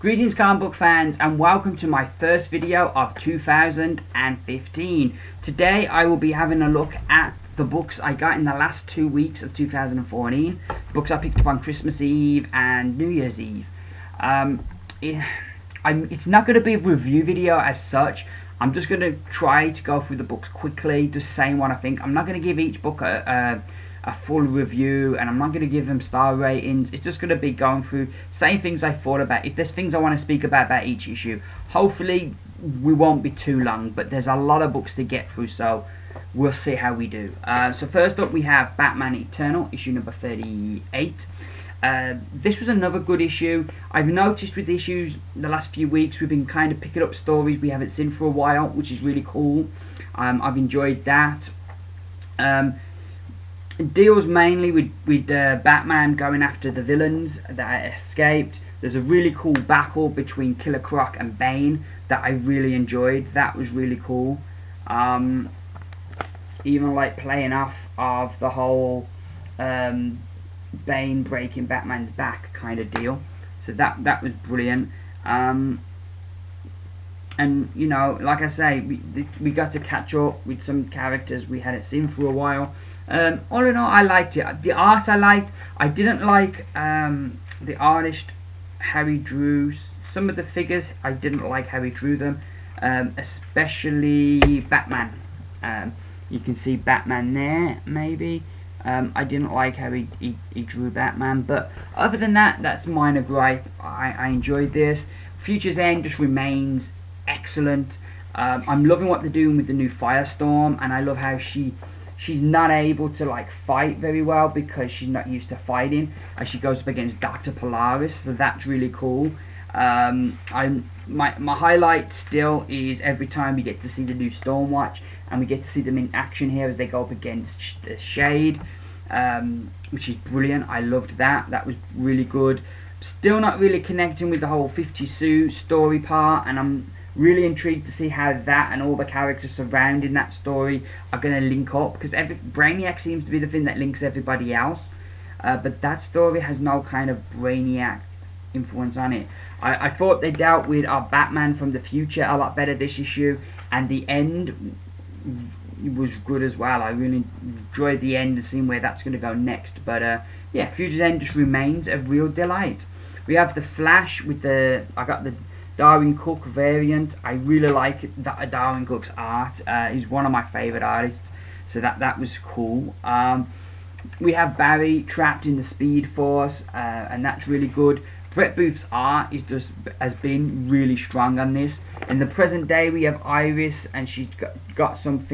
Greetings comic book fans, and welcome to my first video of 2015. Today I will be having a look at the books I got in the last 2 weeks of 2014. Books I picked up on Christmas Eve and New Year's Eve. It's not going to be a review video as such. I'm just going to try to go through the books quickly, just saying what I think. I'm not going to give each book a full review, and I'm not going to give them star ratings. It's just going to be going through, saying things I thought about. If there's things I want to speak about each issue, hopefully we won't be too long, but there's a lot of books to get through, so we'll see how we do. So first up we have Batman Eternal, issue number 38. This was another good issue. I've noticed with issues the last few weeks we've been kind of picking up stories we haven't seen for a while, which is really cool. I've enjoyed that. It deals mainly with Batman going after the villains that escaped. There's a really cool battle between Killer Croc and Bane that I really enjoyed. That was really cool. Even like playing off of the whole Bane breaking Batman's back kind of deal. So that was brilliant. And you know, like I say, we got to catch up with some characters we hadn't seen for a while. All in all, I liked it. The art I liked. I didn't like the artist how he drew some of the figures. I didn't like how he drew them, especially Batman. You can see Batman there, maybe. I didn't like how he drew Batman, but other than that, that's minor gripe. I enjoyed this. Future's End just remains excellent. I'm loving what they're doing with the new Firestorm, and I love how she's not able to like fight very well because she's not used to fighting, as she goes up against Dr. Polaris, so that's really cool. My highlight still is every time we get to see the new Stormwatch, and we get to see them in action here as they go up against Shade, which is brilliant. I loved that. That was really good. Still not really connecting with the whole 50 Sue story part, and I'm really intrigued to see how that and all the characters surrounding that story are going to link up, because Brainiac seems to be the thing that links everybody else, but that story has no kind of Brainiac influence on it. I thought they dealt with our Batman from the future a lot better this issue, and the end was good as well. I really enjoyed the end and seeing where that's going to go next. But yeah, Future's End just remains a real delight. We have the Flash with I got the Darwyn Cooke variant. I really like Darwyn Cooke's art. He's one of my favourite artists, so that was cool. We have Barry trapped in the Speed Force, and that's really good. Brett Booth's art has been really strong on this. In the present day, we have Iris, and she's got some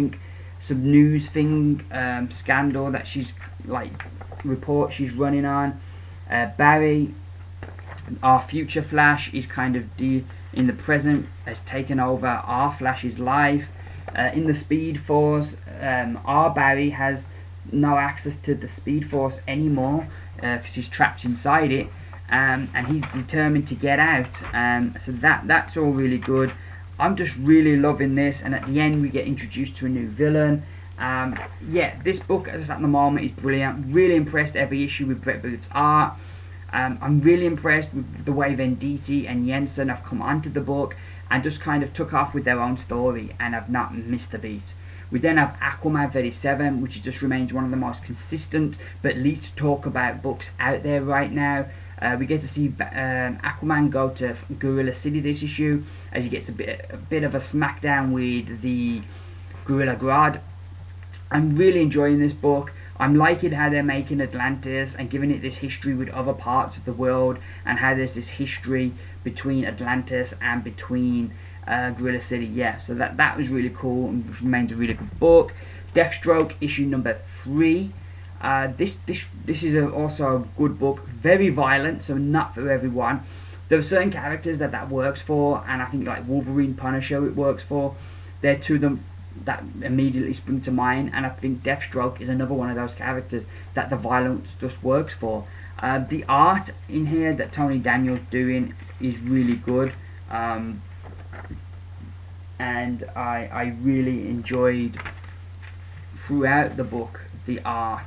news thing, scandal that she's report she's running on. Barry, our future Flash, is kind of in the present has taken over our Flash's life. In the Speed Force, our Barry has no access to the Speed Force anymore because he's trapped inside it, and he's determined to get out. So that's all really good. I'm just really loving this, and at the end we get introduced to a new villain. Yeah, this book at the moment is brilliant. Really impressed every issue with Brett Booth's art. I'm really impressed with the way Venditti and Jensen have come onto the book and just kind of took off with their own story and have not missed a beat. We then have Aquaman 37, which just remains one of the most consistent but least talk about books out there right now. We get to see Aquaman go to Gorilla City this issue, as he gets a bit of a smackdown with the Gorilla Grodd. I'm really enjoying this book. I'm liking how they're making Atlantis and giving it this history with other parts of the world, and how there's this history between Atlantis and between Gorilla City. Yeah, so that was really cool and remains a really good book. Deathstroke issue number 3. This is also a good book. Very violent, so not for everyone. There are certain characters that works for, and I think like Wolverine, Punisher, it works for. They're two of them that immediately spring to mind, and I think Deathstroke is another one of those characters that the violence just works for. The art in here that Tony Daniel's doing is really good, and I really enjoyed throughout the book the art.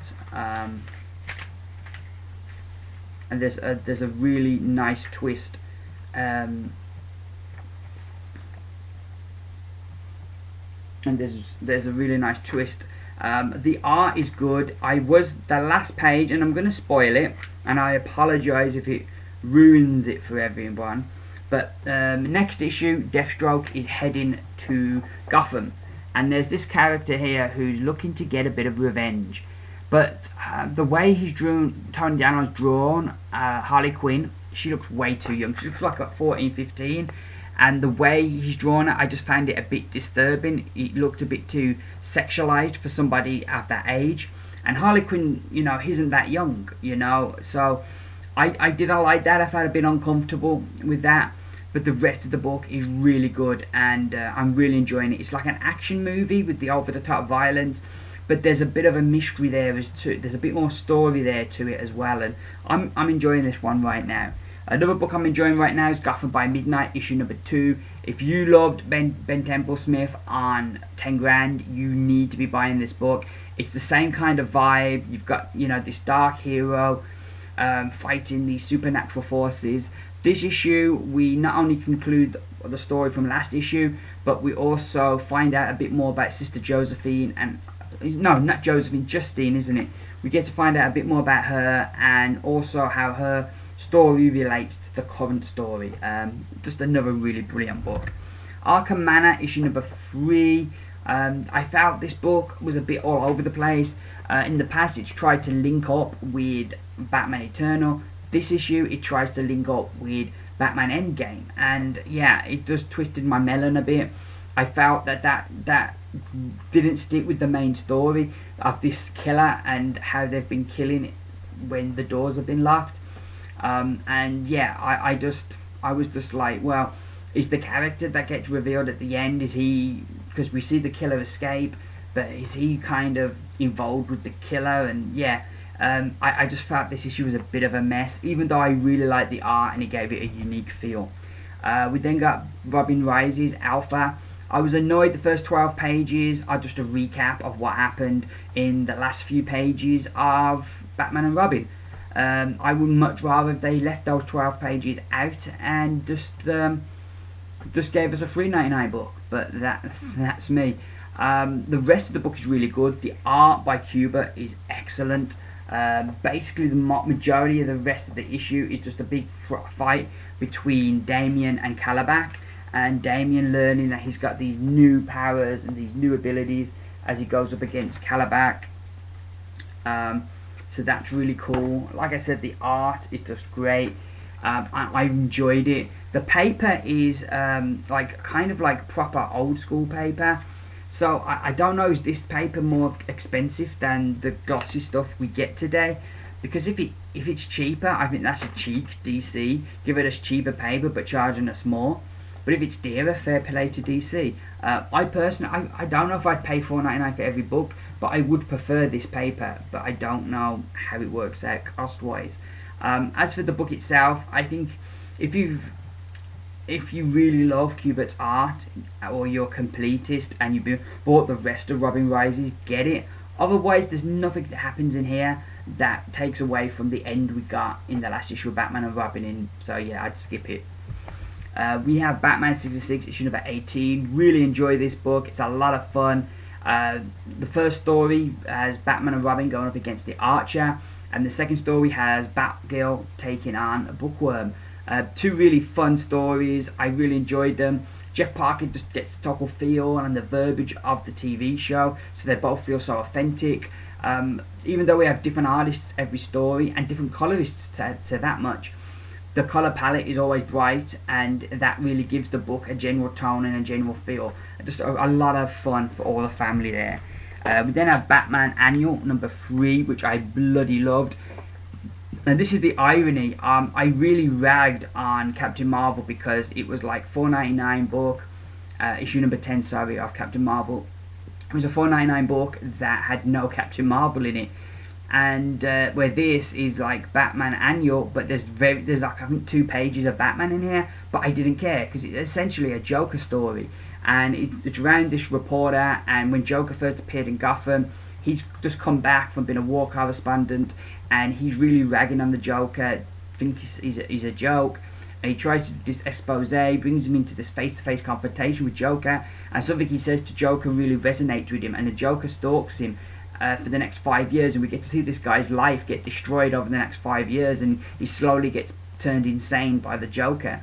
And there's a really nice twist and there's a really nice twist. The art is good. The last page, and I'm going to spoil it, and I apologise if it ruins it for everyone. But next issue, Deathstroke is heading to Gotham, and there's this character here who's looking to get a bit of revenge. But the way he's drawn, Tony Daniel's drawn Harley Quinn, she looks way too young. She looks like 14, 15. And the way he's drawn it, I just found it a bit disturbing. It looked a bit too sexualized for somebody at that age. And Harley Quinn, isn't that young, So I didn't like that. I felt a bit uncomfortable with that. But the rest of the book is really good, and I'm really enjoying it. It's like an action movie with the over-the-top violence, but there's a bit of a mystery there. There's a bit more story there to it as well, and I'm enjoying this one right now. Another book I'm enjoying right now is Gotham by Midnight, issue number 2. If you loved Ben Temple-Smith on 10 grand, you need to be buying this book. It's the same kind of vibe. You've got, this dark hero fighting these supernatural forces. This issue, we not only conclude the story from last issue, but we also find out a bit more about Sister Josephine and... No, not Josephine, Justine, isn't it? We get to find out a bit more about her, and also how her story relates to the current story. Just another really brilliant book. Arkham Manor, issue number 3. I felt this book was a bit all over the place. In the past, it's tried to link up with Batman Eternal. This issue, it tries to link up with Batman Endgame, and yeah, it just twisted my melon a bit. I felt that didn't stick with the main story of this killer and how they've been killing when the doors have been locked. And yeah, I was just like, well, is the character that gets revealed at the end, is he, because we see the killer escape, but is he kind of involved with the killer? And yeah, I just felt this issue was a bit of a mess, even though I really liked the art and it gave it a unique feel. We then got Robin Rises Alpha. I was annoyed the first 12 pages are just a recap of what happened in the last few pages of Batman and Robin. I would much rather if they left those 12 pages out and just gave us a $3.99 book, but that's me. The rest of the book is really good. The art by Cuba is excellent. Basically the majority of the rest of the issue is just a big fight between Damian and Kalibak, and Damian learning that he's got these new powers and these new abilities as he goes up against Kalibak. So that's really cool. Like I said, the art is just great. I enjoyed it. The paper is kind of like proper old school paper. So I don't know, is this paper more expensive than the glossy stuff we get today? Because if it's cheaper, I think that's a cheek, DC. Give us cheaper paper but charging us more. But if it's dearer, fair play to DC. I personally, I don't know if I'd pay $4.99 for every book, but I would prefer this paper. But I don't know how it works out cost-wise. As for the book itself, I think if you really love Kubert's art, or you're completist and you've bought the rest of Robin Rises, get it. Otherwise, there's nothing that happens in here that takes away from the end we got in the last issue of Batman and Robin. So yeah, I'd skip it. We have Batman 66, issue number 18. Really enjoy this book. It's a lot of fun. The first story has Batman and Robin going up against the Archer, and the second story has Batgirl taking on a Bookworm. Two really fun stories. I really enjoyed them. Jeff Parker just gets the total feel and the verbiage of the TV show, so they both feel so authentic. Even though we have different artists every story and different colorists to that much, the color palette is always bright, and that really gives the book a general tone and a general feel. Just a lot of fun for all the family there. We then have Batman Annual number 3, which I bloody loved. And this is the irony. I really ragged on Captain Marvel because it was like $4.99 book, issue number 10, sorry, of Captain Marvel. It was a $4.99 book that had no Captain Marvel in it. And where this is like Batman Annual, but there's like I think 2 pages of Batman in here, but I didn't care because it's essentially a Joker story, and it's around this reporter. And when Joker first appeared in Gotham, he's just come back from being a war correspondent, and he's really ragging on the Joker, thinks he's a joke. and he tries to do this expose, brings him into this face-to-face confrontation with Joker, and something he says to Joker really resonates with him, and the Joker stalks him for the next 5 years, and we get to see this guy's life get destroyed over the next 5 years, and he slowly gets turned insane by the Joker.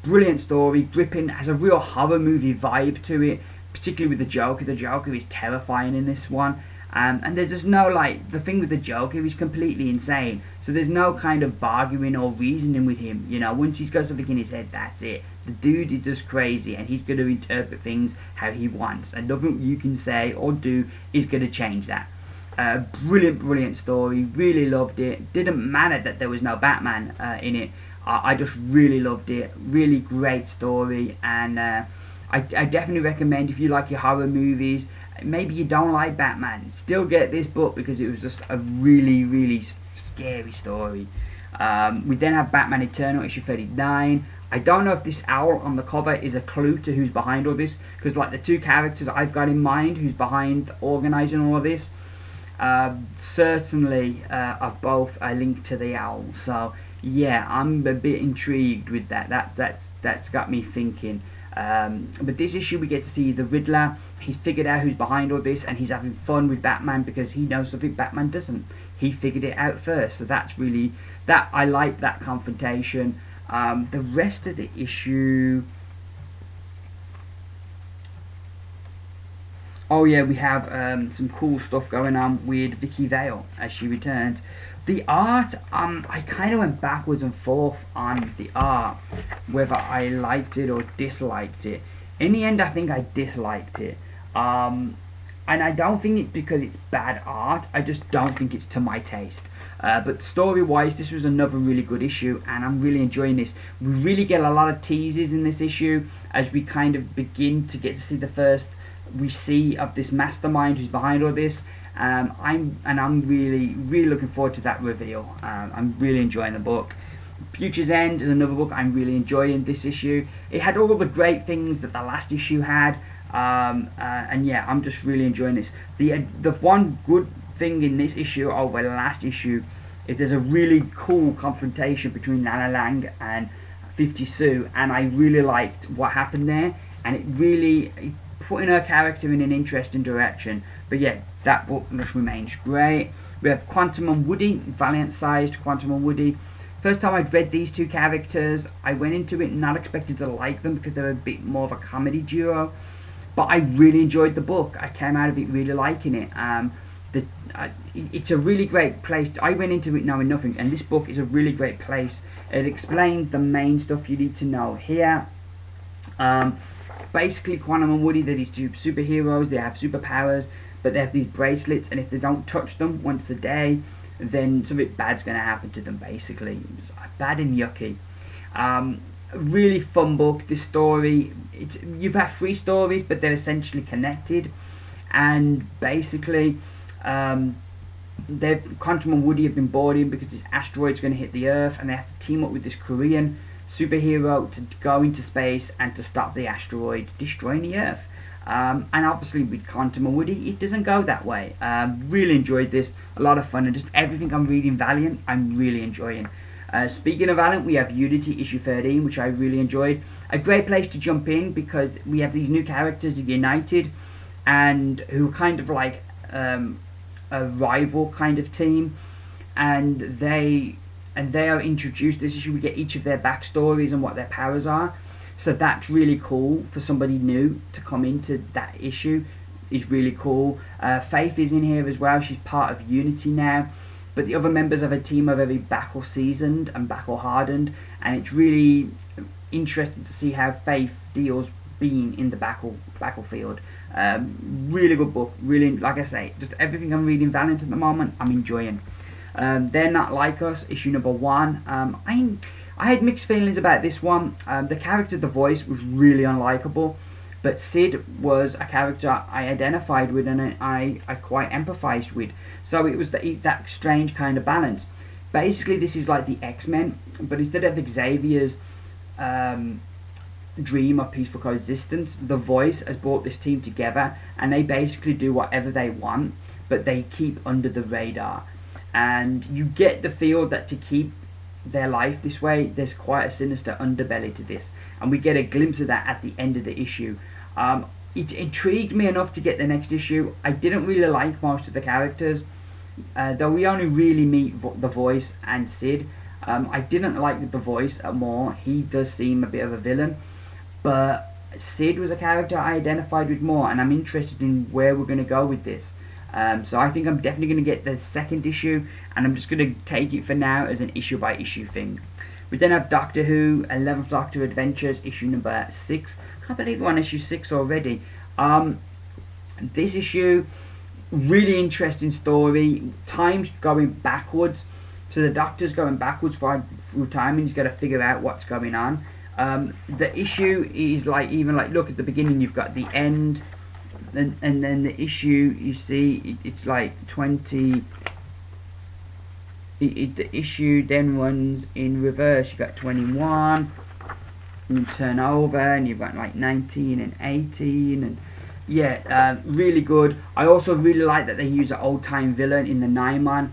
Brilliant story, gripping, has a real horror movie vibe to it, particularly with the Joker. The Joker is terrifying in this one. And there's just no, like, the thing with the Joker, he's completely insane. So there's no kind of bargaining or reasoning with him, you know. Once he's got something in his head, that's it. The dude is just crazy, and he's going to interpret things how he wants. And nothing you can say or do is going to change that. Brilliant story. Really loved it. Didn't matter that there was no Batman in it. I just really loved it. Really great story. And I definitely recommend, if you like your horror movies, maybe you don't like Batman, still get this book, because it was just a really scary story. We then have Batman Eternal issue 39. I don't know if this owl on the cover is a clue to who's behind all this, because like the two characters I've got in mind who's behind organising all of this certainly are both a link to the owl. So yeah, I'm a bit intrigued with that. That's got me thinking. But this issue we get to see the Riddler. He's figured out who's behind all this, and he's having fun with Batman because he knows something Batman doesn't. He figured it out first, so that's really, that I like that confrontation. The rest of the issue, oh yeah, we have some cool stuff going on with Vicky Vale as she returns. The art, I kind of went backwards and forth on the art, whether I liked it or disliked it. In the end, I think I disliked it. And I don't think it's because it's bad art, I just don't think it's to my taste. But story-wise, this was another really good issue, and I'm really enjoying this. We really get a lot of teases in this issue, as we kind of begin to get to see the first we see of this mastermind who's behind all this. I'm really looking forward to that reveal. I'm really enjoying the book. Future's End is another book I'm really enjoying this issue. It had all the great things that the last issue had, and yeah, I'm just really enjoying this. The one good thing in this issue over the last issue is there's a really cool confrontation between Lana Lang and 50 Sue, and I really liked what happened there, and it really putting her character in an interesting direction. But yeah, that book just remains great. We have Quantum and Woody, Valiant-sized Quantum and Woody. First time I'd read these two characters, I went into it not expecting to like them because they're a bit more of a comedy duo. But I really enjoyed the book. I came out of it really liking it. It's a really great place. I went into it knowing nothing, and this book is a really great place. It explains the main stuff you need to know here. Basically, Quantum and Woody, they're these two superheroes. They have superpowers, but they have these bracelets, and if they don't touch them once a day, then something bad's going to happen to them, basically. It's bad and yucky. Really fun book. This story, you've had 3 stories, but they're essentially connected, and basically Quantum and Woody have been brought in because this asteroid's going to hit the Earth, and they have to team up with this Korean superhero to go into space and to stop the asteroid destroying the Earth. And obviously with Quantum and Woody, it doesn't go that way. Really enjoyed this, a lot of fun, and just everything I'm reading Valiant, I'm really enjoying. Speaking of Valiant, we have Unity issue 13, which I really enjoyed. A great place to jump in because we have these new characters of United, and who are kind of like a rival kind of team, and they are introduced this issue. We get each of their backstories and what their powers are. So that's really cool for somebody new to come into that issue. Is really cool. Faith is in here as well. She's part of Unity now. But the other members of her team are very battle seasoned and battle hardened. And it's really interesting to see how Faith deals being in the battlefield. Really good book. Really, like I say, just everything I'm reading Valiant at the moment, I'm enjoying. They're Not Like Us, issue number 1. I had mixed feelings about this one. The character, the voice, was really unlikable, but Sid was a character I identified with and I quite empathised with. So it was that strange kind of balance. Basically, this is like the X-Men, but instead of Xavier's dream of peaceful coexistence, the voice has brought this team together, and they basically do whatever they want, but they keep under the radar. And you get the feel that to keep their life this way. There's quite a sinister underbelly to this, and we get a glimpse of that at the end of the issue. It intrigued me enough to get the next issue. I didn't really like most of the characters, though we only really meet the Voice and Sid. I didn't like the Voice more. He does seem a bit of a villain, but Sid was a character I identified with more, and I'm interested in where we're going to go with this. So I think I'm definitely going to get the second issue, and I'm just going to take it for now as an issue by issue thing. We then have Doctor Who, 11th Doctor Adventures, issue number 6. I can't believe we're on issue 6 already. This issue, really interesting story. Time's going backwards, so the Doctor's going backwards through time, and he's got to figure out what's going on. The issue is look, at the beginning you've got the end, and then the issue, you see, it's like 20. The issue then runs in reverse. You've got 21, and you turn over, and you've got like 19 and 18, and yeah, really good. I also really like that they use an old-time villain in the Naiman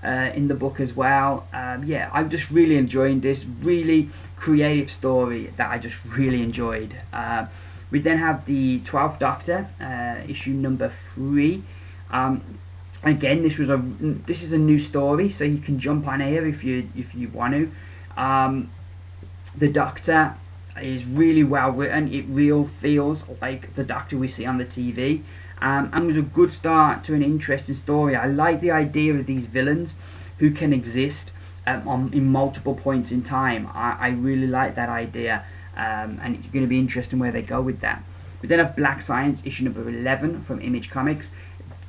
in the book as well. Yeah, I'm just really enjoying this. Really creative story that I just really enjoyed. We then have the 12th Doctor, issue number 3. Again, this is a new story, so you can jump on here if you want to. The Doctor is really well written. It real feels like the Doctor we see on the TV, and was a good start to an interesting story. I like the idea of these villains who can exist in multiple points in time. I really like that idea, and it's going to be interesting where they go with that. We then have Black Science, issue number 11 from Image Comics.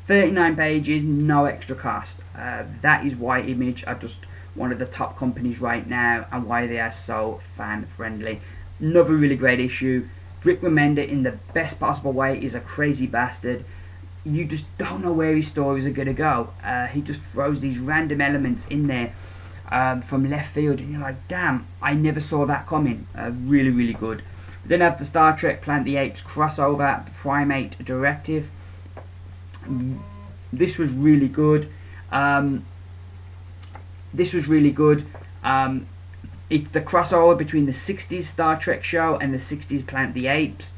39 pages, no extra cost. That is why Image are just one of the top companies right now, and why they are so fan friendly. Another really great issue. Rick Remender, in the best possible way, is a crazy bastard. You just don't know where his stories are going to go. He just throws these random elements in there from left field, and you're like, damn, I never saw that coming. Really, really good. We then have the Star Trek Planet of the Apes crossover, Primate Directive. This was really good. It's the crossover between the 60s Star Trek show and the 60s Planet of the Apes,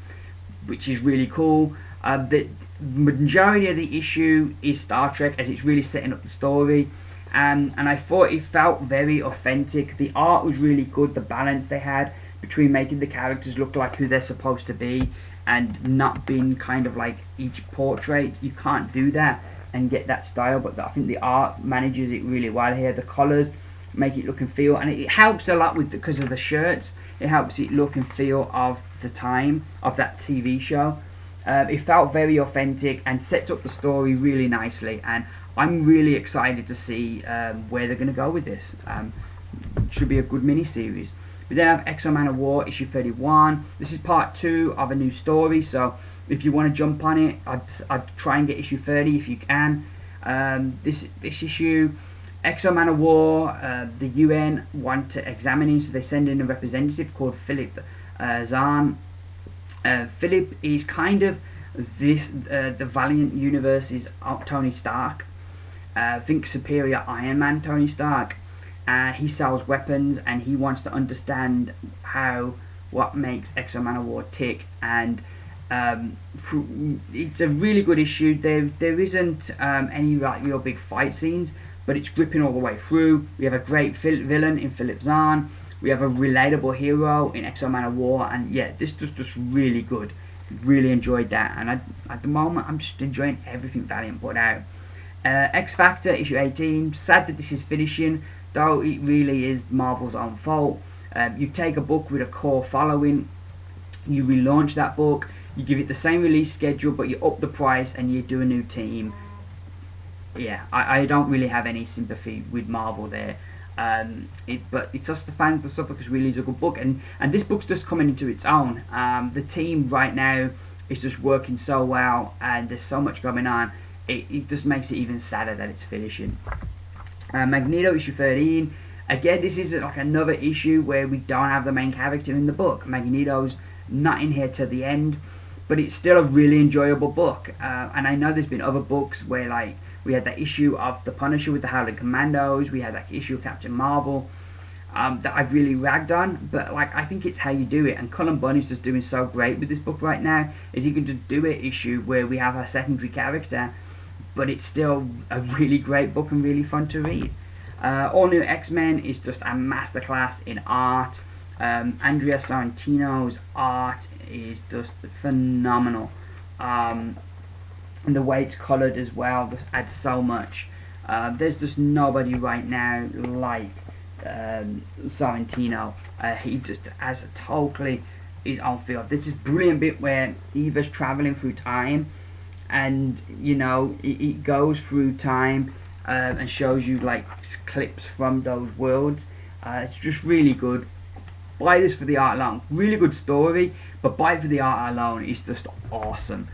which is really cool. The majority of the issue is Star Trek, as it's really setting up the story, and I thought it felt very authentic. The art was really good. The balance they had between making the characters look like who they're supposed to be and not being kind of like each portrait. You can't do that and get that style, but I think the art manages it really well here. The colours make it look and feel, and it helps a lot with because of the shirts. It helps it look and feel of the time of that TV show. It felt very authentic and sets up the story really nicely, and I'm really excited to see where they're going to go with this. It should be a good mini-series. We then have X-O Manowar issue 31. This is part 2 of a new story, so if you want to jump on it, I'd try and get issue 30 if you can. This issue, X-O Manowar, the UN want to examine him, so they send in a representative called Philip Zahn. Philip is kind of the Valiant Universe's Tony Stark. Think Superior Iron Man Tony Stark. He sells weapons, and he wants to understand what makes X-O Manowar tick, and it's a really good issue. There isn't any like real big fight scenes, but it's gripping all the way through. We have a great villain in Philip Zahn. We have a relatable hero in X-O Manowar, and yeah, this was just really good. Really enjoyed that, and at the moment I'm just enjoying everything Valiant put out. X Factor issue 18. Sad that this is finishing, though it really is Marvel's own fault. You take a book with a core following, you relaunch that book, you give it the same release schedule, but you up the price and you do a new team. Yeah, I don't really have any sympathy with Marvel there. But it's just the fans that suffer, because really is a good book, and this book's just coming into its own. The team right now is just working so well, and there's so much going on. It just makes it even sadder that it's finishing. Magneto issue 13. Again, this is like another issue where we don't have the main character in the book. Magneto's not in here till the end, but it's still a really enjoyable book. And I know there's been other books where, like, we had that issue of the Punisher with the Howling Commandos, we had that issue of Captain Marvel. that I've really ragged on, but like I think it's how you do it. And Cullen Bunn is just doing so great with this book right now, is he can just do an issue where we have a secondary character, but it's still a really great book and really fun to read. All New X-Men is just a masterclass in art. Andrea Sorrentino's art is just phenomenal. And the way it's coloured as well just adds so much. There's just nobody right now like Sorrentino. He just has a totally his own feel. This is brilliant bit where Eva's travelling through time, and you know it goes through time and shows you like clips from those worlds. It's just really good. Buy this for the art alone. Really good story, but buy it for the art alone. It's just awesome.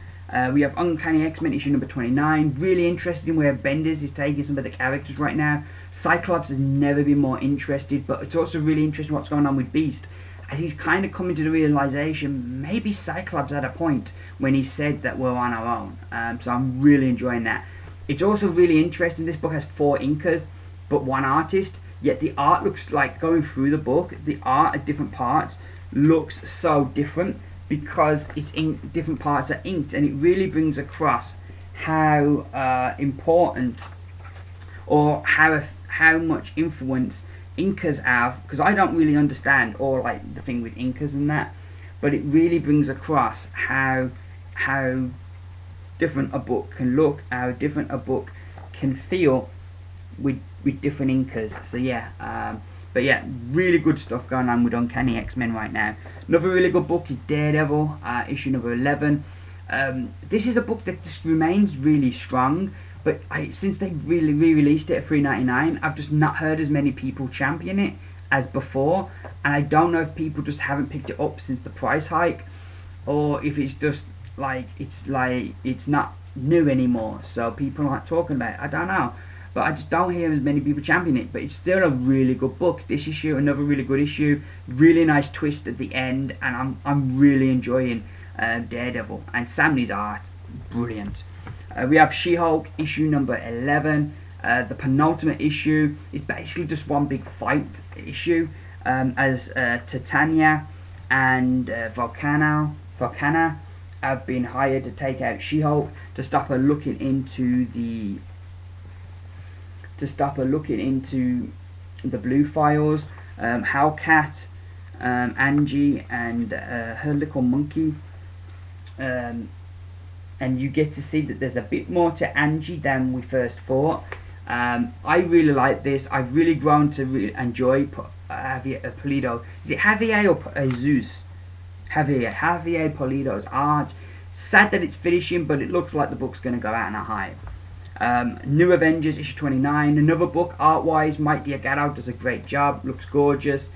We have Uncanny X-Men issue number 29. Really interested in where Bendis is taking some of the characters right now. Cyclops has never been more interested, but it's also really interesting what's going on with Beast, as he's kind of coming to the realization maybe Cyclops had a point when he said that we're on our own. So I'm really enjoying that. It's also really interesting. This book has 4 inkers, but 1 artist. Yet the art looks like, going through the book, the art at different parts looks so different because it's in different parts are inked, and it really brings across how important or how much influence inkers have, because I don't really understand all like the thing with inkers and that, but it really brings across how different a book can look, how different a book can feel with different inkers. So yeah, but yeah, really good stuff going on with Uncanny X-Men right now. Another really good book is Daredevil, issue number 11. This is a book that just remains really strong, but since they really re-released it at $3.99, I've just not heard as many people champion it as before, and I don't know if people just haven't picked it up since the price hike, or if it's just like it's not new anymore, so people aren't talking about it. I don't know, but I just don't hear as many people champion it. But it's still a really good book. This issue, another really good issue, really nice twist at the end, and I'm really enjoying Daredevil, and Sam Lee's art, brilliant. We have She-Hulk issue number 11. The penultimate issue is basically just one big fight issue, as Titania and Volcana have been hired to take out She-Hulk to stop her looking into the blue files. Hellcat, Angie, and her little monkey. And you get to see that there's a bit more to Angie than we first thought. I really like this. I've really grown to really enjoy Javier Pulido. Is it Javier or Jesus? Javier Pulido's art. Sad that it's finishing, but it looks like the book's going to go out in a hype. New Avengers issue 29. Another book, art-wise. Mike Diagano does a great job. Looks gorgeous.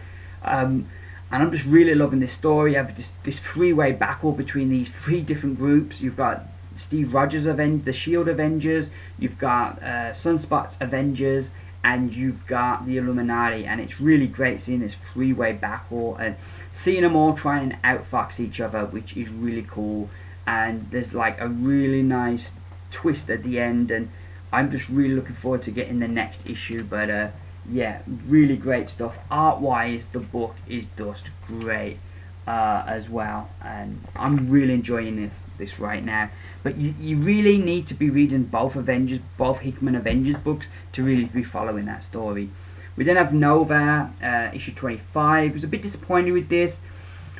And I'm just really loving this story. You have this three-way battle between these 3 different groups. You've got Steve Rogers' the Shield Avengers, you've got Sunspot's Avengers, and you've got the Illuminati. And it's really great seeing this 3-way battle and seeing them all try and outfox each other, which is really cool. And there's like a really nice twist at the end, and I'm just really looking forward to getting the next issue. But yeah, really great stuff. Art-wise, the book is just great as well, and I'm really enjoying this right now. But you really need to be reading both Hickman Avengers books to really be following that story. We then have Nova, issue 25. I was a bit disappointed with this.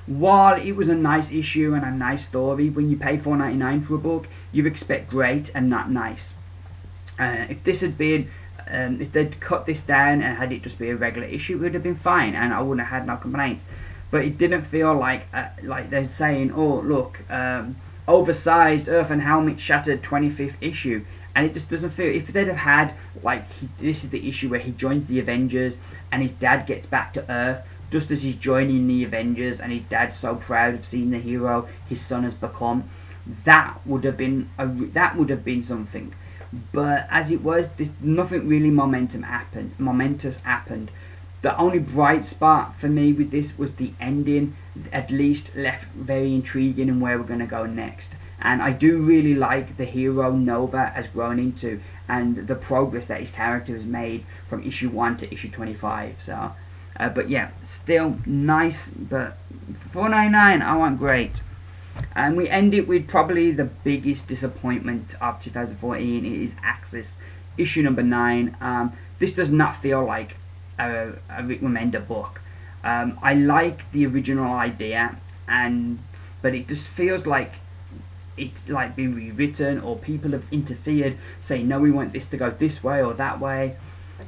While it was a nice issue and a nice story, when you pay $4.99 for a book, you expect great and not nice. If this had been if they'd cut this down and had it just be a regular issue, it would have been fine, and I wouldn't have had no complaints. But it didn't feel like they're saying, oh look, oversized Earth and Helmet Shattered 25th issue, and it just doesn't feel. If they'd have had like this is the issue where he joins the Avengers and his dad gets back to Earth just as he's joining the Avengers, and his dad's so proud of seeing the hero his son has become, that would have been something. But as it was, nothing really momentous happened. The only bright spot for me with this was the ending. At least left very intriguing in where we're going to go next. And I do really like the hero Nova has grown into, and the progress that his character has made from issue 1 to issue 25. So But yeah, still nice, but $4.99 I want great. And we end it with probably the biggest disappointment of 2014. It is Axis, issue number 9. This does not feel like a Rick Remender book. I like the original idea, but it just feels like it's like been rewritten, or people have interfered, saying no, we want this to go this way or that way,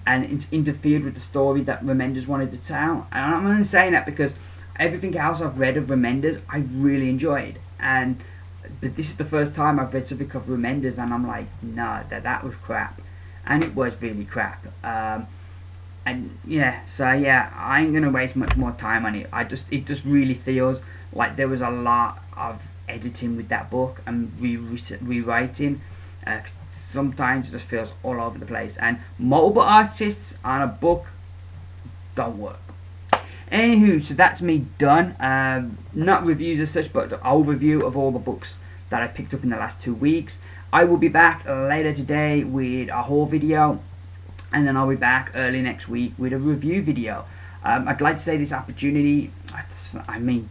and it's interfered with the story that Remender's wanted to tell. And I'm only saying that because everything else I've read of Remender's I really enjoyed, but this is the first time I've read something of Remender's and I'm like, no, that was crap, and it was really crap. And yeah, so yeah, I ain't gonna waste much more time on it. It just really feels like there was a lot of editing with that book and rewriting. Sometimes it just feels all over the place, and multiple artists on a book don't work. Anywho, so that's me done. Not reviews as such, but an overview of all the books that I picked up in the last 2 weeks. I will be back later today with a haul video, and then I'll be back early next week with a review video. I'd like to say this opportunity,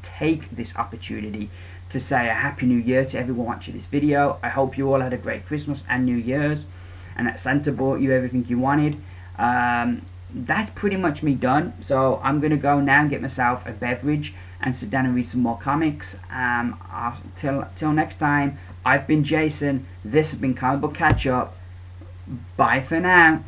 take this opportunity to say a Happy New Year to everyone watching this video. I hope you all had a great Christmas and New Year's, and that Santa bought you everything you wanted. That's pretty much me done, so I'm gonna go now and get myself a beverage and sit down and read some more comics. Till next time, I've been Jason, this has been Comic Book Catch Up. Bye for now.